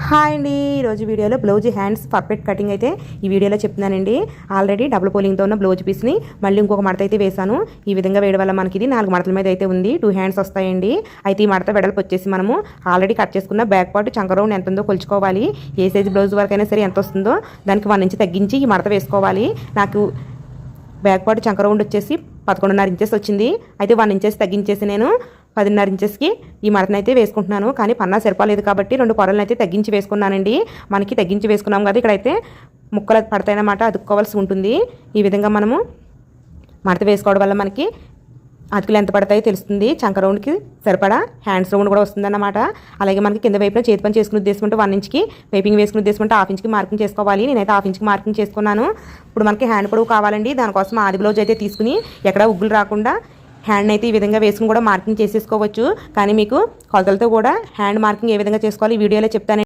Hi అండి, ఈరోజు వీడియోలో బ్లౌజ్ హ్యాండ్స్ పర్ఫెక్ట్ కటింగ్ అయితే ఈ వీడియోలో చెప్తున్నానండి. ఆల్రెడీ డబుల్ పోలింగ్తో ఉన్న బ్లౌజ్ పీస్ని మళ్ళీ ఇంకొక మడత అయితే వేసాను. ఈ విధంగా వేయడం వల్ల మనకి ఇది 4 మడతల మీద అయితే ఉంది. 2 హ్యాండ్స్ వస్తాయండి. అయితే ఈ మడత వెడల్పు వచ్చేసి మనము ఆల్రెడీ కట్ చేసుకున్న బ్యాక్ పార్ట్ చంక రౌండ్ ఎంత ఉందో కొలుచుకోవాలి. ఏ సైజ్ బ్లౌజ్ వరకు అయినా సరే ఎంత వస్తుందో దానికి 1 ఇంచ్ తగ్గించి ఈ మడత వేసుకోవాలి. నాకు బ్యాక్ పార్ట్ చంక రౌండ్ వచ్చేసి 11.5 ఇంచెస్ వచ్చింది. అయితే 1 ఇంచెస్ తగ్గించేసి నేను 10.5 ఇంచెస్కి ఈ మడతను అయితే వేసుకుంటున్నాను. కానీ పన్నా సరిపోలేదు కాబట్టి 2 పొరలను అయితే తగ్గించి వేసుకున్నానండి. మనకి తగ్గించి వేసుకున్నాం కదా, ఇక్కడైతే ముక్కలు పడతాయన్నమాట, అతుక్కోవాల్సి ఉంటుంది. ఈ విధంగా మనము మడత వేసుకోవడం వల్ల మనకి అతుకులు ఎంత పడతాయో తెలుస్తుంది. చంక రౌండ్కి సరిపడా హ్యాండ్స్ రౌండ్ కూడా వస్తుందన్నమాట. అలాగే మనకి కింద వైపున చేతి పని చేసుకుని ఉద్దేశం 1 ఇంచ్కి పైపింగ్ వేసుకుని ఉద్దేశం 1/2 ఇంచ్కి మార్కింగ్ చేసుకోవాలి. నేనైతే 1/2 ఇంచ్కి మార్కింగ్ చేసుకున్నాను. ఇప్పుడు మనకి హ్యాండ్ పొడవు కావాలండి. దానికోసం ఆది బ్లౌజ్ అయితే తీసుకుని ఎక్కడ ఉగ్గులు రాకుండా హ్యాండ్ అయితే ఈ విధంగా వేసుకుని కూడా మార్కింగ్ చేసేసుకోవచ్చు. కానీ మీకు కొలతలతో కూడా హ్యాండ్ మార్కింగ్ ఏ విధంగా చేసుకోవాలి ఈ వీడియోలో చెప్తాను.